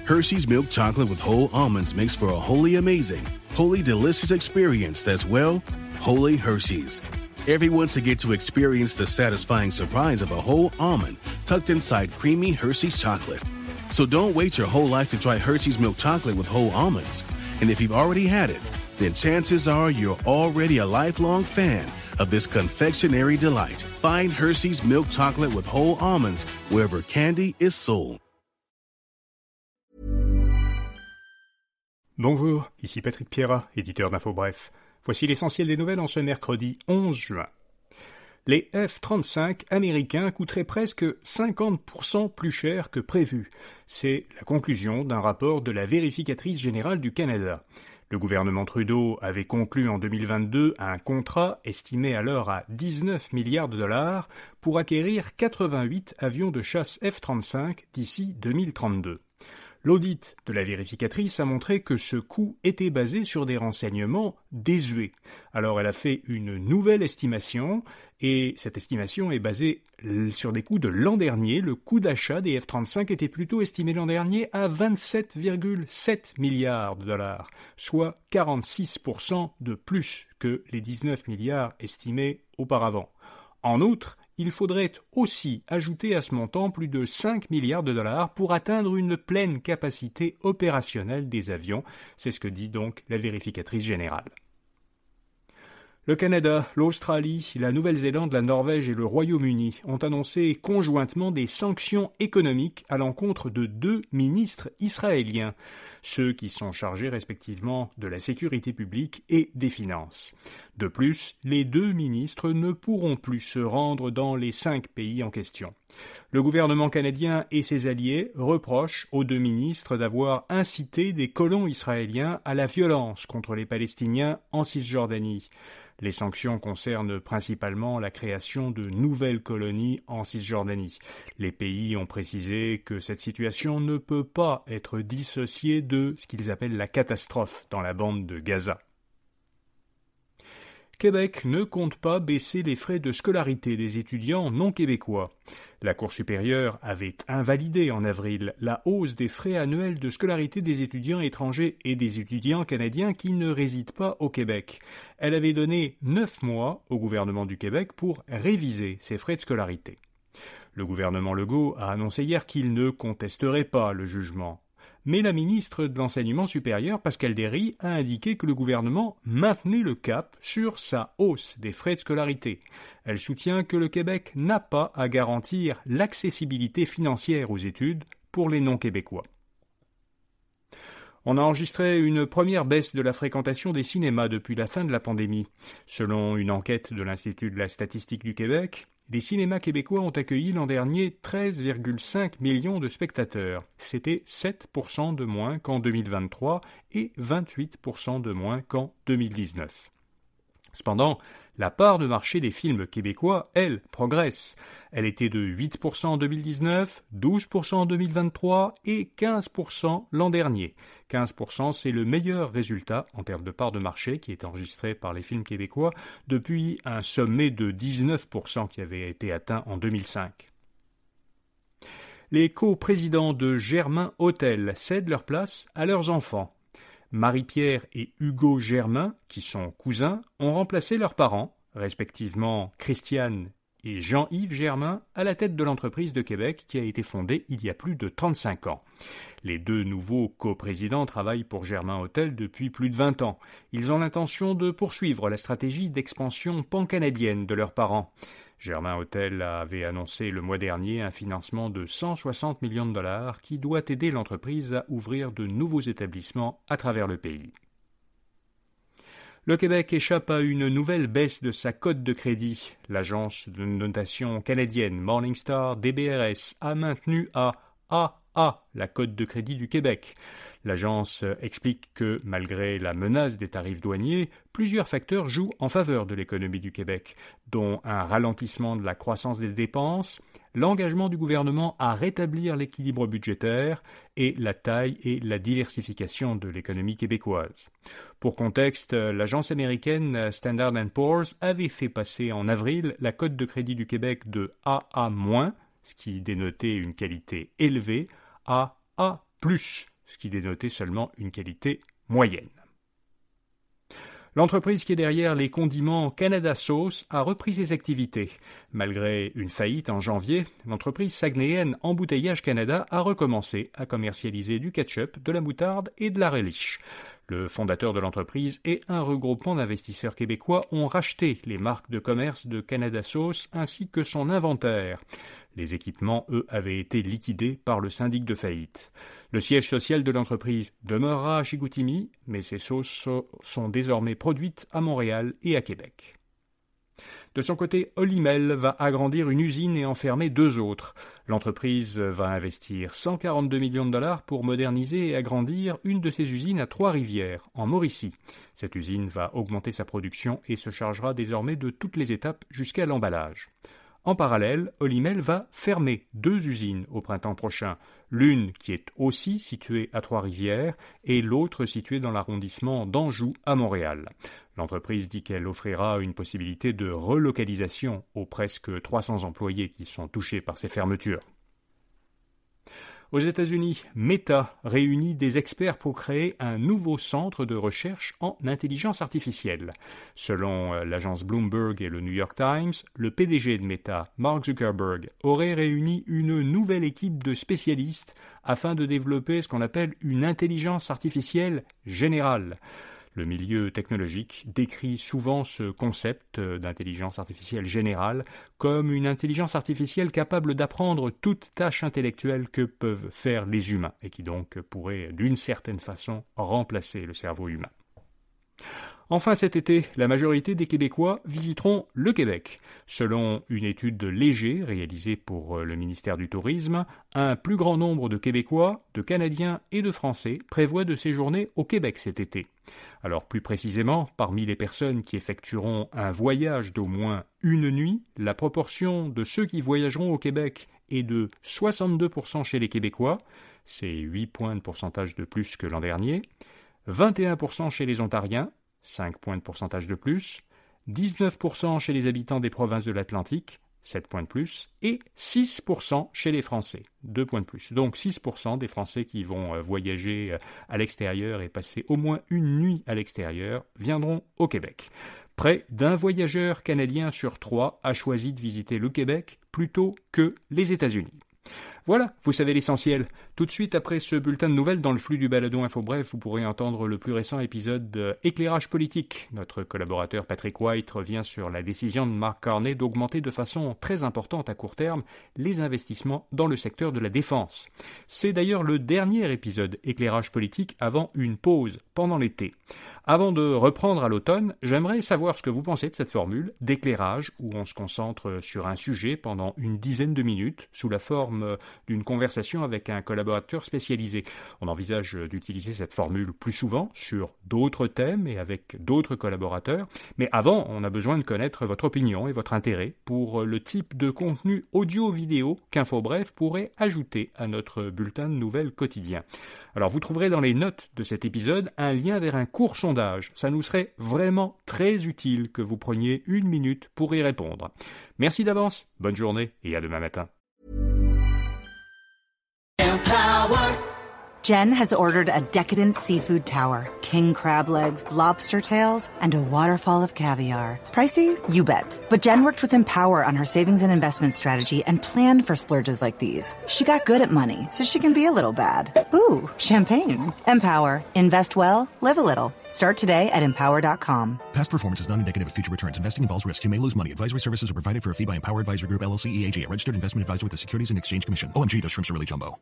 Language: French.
Hershey's milk chocolate with whole almonds makes for a wholly amazing, wholly delicious experience that's, well, wholly Hershey's. Everyone should get to experience the satisfying surprise of a whole almond tucked inside creamy Hershey's chocolate. So don't wait your whole life to try Hershey's milk chocolate with whole almonds. And if you've already had it, then chances are you're already a lifelong fan of this confectionery delight. Find Hershey's milk chocolate with whole almonds wherever candy is sold. Bonjour, ici Patrick Pierrat, éditeur d'Info Bref. Voici l'essentiel des nouvelles en ce mercredi 11 juin. Les F-35 américains coûteraient presque 50% plus cher que prévu. C'est la conclusion d'un rapport de la vérificatrice générale du Canada. Le gouvernement Trudeau avait conclu en 2022 un contrat estimé alors à 19 milliards de dollars pour acquérir 88 avions de chasse F-35 d'ici 2032. L'audit de la vérificatrice a montré que ce coût était basé sur des renseignements désuets. Alors elle a fait une nouvelle estimation et cette estimation est basée sur des coûts de l'an dernier. Le coût d'achat des F-35 était plutôt estimé l'an dernier à 27,7 milliards de dollars, soit 46% de plus que les 19 milliards estimés auparavant. En outre, il faudrait aussi ajouter à ce montant plus de 5 milliards de dollars pour atteindre une pleine capacité opérationnelle des avions. C'est ce que dit donc la vérificatrice générale. Le Canada, l'Australie, la Nouvelle-Zélande, la Norvège et le Royaume-Uni ont annoncé conjointement des sanctions économiques à l'encontre de 2 ministres israéliens, ceux qui sont chargés respectivement de la sécurité publique et des finances. De plus, les 2 ministres ne pourront plus se rendre dans les 5 pays en question. Le gouvernement canadien et ses alliés reprochent aux 2 ministres d'avoir incité des colons israéliens à la violence contre les Palestiniens en Cisjordanie. Les sanctions concernent principalement la création de nouvelles colonies en Cisjordanie. Les pays ont précisé que cette situation ne peut pas être dissociée de ce qu'ils appellent la catastrophe dans la bande de Gaza. Québec ne compte pas baisser les frais de scolarité des étudiants non québécois. La Cour supérieure avait invalidé en avril la hausse des frais annuels de scolarité des étudiants étrangers et des étudiants canadiens qui ne résident pas au Québec. Elle avait donné 9 mois au gouvernement du Québec pour réviser ces frais de scolarité. Le gouvernement Legault a annoncé hier qu'il ne contesterait pas le jugement. Mais la ministre de l'Enseignement supérieur, Pascale Derry, a indiqué que le gouvernement maintenait le cap sur sa hausse des frais de scolarité. Elle soutient que le Québec n'a pas à garantir l'accessibilité financière aux études pour les non-québécois. On a enregistré une première baisse de la fréquentation des cinémas depuis la fin de la pandémie. Selon une enquête de l'Institut de la statistique du Québec, les cinémas québécois ont accueilli l'an dernier 13,5 millions de spectateurs. C'était 7% de moins qu'en 2023 et 28% de moins qu'en 2019. Cependant, la part de marché des films québécois, elle, progresse. Elle était de 8% en 2019, 12% en 2023 et 15% l'an dernier. 15%, c'est le meilleur résultat en termes de part de marché qui est enregistré par les films québécois depuis un sommet de 19% qui avait été atteint en 2005. Les coprésidents de Germain Hôtel cèdent leur place à leurs enfants. Marie-Pierre et Hugo Germain, qui sont cousins, ont remplacé leurs parents, respectivement Christiane et Jean-Yves Germain, à la tête de l'entreprise de Québec qui a été fondée il y a plus de 35 ans. Les 2 nouveaux coprésidents travaillent pour Germain Hôtel depuis plus de 20 ans. Ils ont l'intention de poursuivre la stratégie d'expansion pan-canadienne de leurs parents. Germain Hôtel avait annoncé le mois dernier un financement de 160 millions de dollars qui doit aider l'entreprise à ouvrir de nouveaux établissements à travers le pays. Le Québec échappe à une nouvelle baisse de sa cote de crédit. L'agence de notation canadienne Morningstar DBRS a maintenu à AA la cote de crédit du Québec. L'agence explique que, malgré la menace des tarifs douaniers, plusieurs facteurs jouent en faveur de l'économie du Québec, dont un ralentissement de la croissance des dépenses, l'engagement du gouvernement à rétablir l'équilibre budgétaire et la taille et la diversification de l'économie québécoise. Pour contexte, l'agence américaine Standard & Poor's avait fait passer en avril la cote de crédit du Québec de AA-, ce qui dénotait une qualité élevée, à A+, ce qui dénotait seulement une qualité moyenne. L'entreprise qui est derrière les condiments Canada Sauce a repris ses activités. Malgré une faillite en janvier, l'entreprise saguenéenne Embouteillage Canada a recommencé à commercialiser du ketchup, de la moutarde et de la relish. Le fondateur de l'entreprise et un regroupement d'investisseurs québécois ont racheté les marques de commerce de Canada Sauce ainsi que son inventaire. Les équipements, eux, avaient été liquidés par le syndic de faillite. Le siège social de l'entreprise demeurera à Chicoutimi, mais ces sauces sont désormais produites à Montréal et à Québec. De son côté, Olimel va agrandir une usine et en fermer 2 autres. L'entreprise va investir 142 millions de dollars pour moderniser et agrandir une de ses usines à Trois-Rivières, en Mauricie. Cette usine va augmenter sa production et se chargera désormais de toutes les étapes jusqu'à l'emballage. En parallèle, Olimel va fermer 2 usines au printemps prochain, l'une qui est aussi située à Trois-Rivières et l'autre située dans l'arrondissement d'Anjou à Montréal. L'entreprise dit qu'elle offrira une possibilité de relocalisation aux presque 300 employés qui sont touchés par ces fermetures. Aux États-Unis, Meta réunit des experts pour créer un nouveau centre de recherche en intelligence artificielle. Selon l'agence Bloomberg et le New York Times, le PDG de Meta, Mark Zuckerberg, aurait réuni une nouvelle équipe de spécialistes afin de développer ce qu'on appelle une intelligence artificielle générale. Le milieu technologique décrit souvent ce concept d'intelligence artificielle générale comme une intelligence artificielle capable d'apprendre toute tâche intellectuelle que peuvent faire les humains et qui donc pourrait d'une certaine façon remplacer le cerveau humain. Enfin cet été, la majorité des Québécois visiteront le Québec. Selon une étude de Léger réalisée pour le ministère du Tourisme, un plus grand nombre de Québécois, de Canadiens et de Français prévoient de séjourner au Québec cet été. Alors plus précisément, parmi les personnes qui effectueront un voyage d'au moins une nuit, la proportion de ceux qui voyageront au Québec est de 62% chez les Québécois, c'est 8 points de pourcentage de plus que l'an dernier, 21% chez les Ontariens, 5 points de pourcentage de plus, 19% chez les habitants des provinces de l'Atlantique, 7 points de plus, et 6% chez les Français, 2 points de plus. Donc 6% des Français qui vont voyager à l'extérieur et passer au moins une nuit à l'extérieur viendront au Québec. Près d'un voyageur canadien sur 3 a choisi de visiter le Québec plutôt que les États-Unis. Voilà, vous savez l'essentiel. Tout de suite après ce bulletin de nouvelles dans le flux du balado Info Bref, vous pourrez entendre le plus récent épisode de Éclairage politique. Notre collaborateur Patrick White revient sur la décision de Mark Carney d'augmenter de façon très importante à court terme les investissements dans le secteur de la défense. C'est d'ailleurs le dernier épisode Éclairage politique avant une pause pendant l'été. Avant de reprendre à l'automne, j'aimerais savoir ce que vous pensez de cette formule d'éclairage où on se concentre sur un sujet pendant une dizaine de minutes sous la forme d'une conversation avec un collaborateur spécialisé. On envisage d'utiliser cette formule plus souvent sur d'autres thèmes et avec d'autres collaborateurs, mais avant, on a besoin de connaître votre opinion et votre intérêt pour le type de contenu audio-vidéo qu'InfoBref pourrait ajouter à notre bulletin de nouvelles quotidien. Alors vous trouverez dans les notes de cet épisode un lien vers un court sondage. Ça nous serait vraiment très utile que vous preniez 1 minute pour y répondre. Merci d'avance, bonne journée et à demain matin. Jen has ordered a decadent seafood tower, king crab legs, lobster tails, and a waterfall of caviar. Pricey? You bet. But Jen worked with Empower on her savings and investment strategy and planned for splurges like these. She got good at money, so she can be a little bad. Ooh, champagne. Empower. Invest well, live a little. Start today at Empower.com. Past performance is not indicative of future returns. Investing involves risk. You may lose money. Advisory services are provided for a fee by Empower Advisory Group, LLC, EAG, a registered investment advisor with the Securities and Exchange Commission. OMG, those shrimps are really jumbo.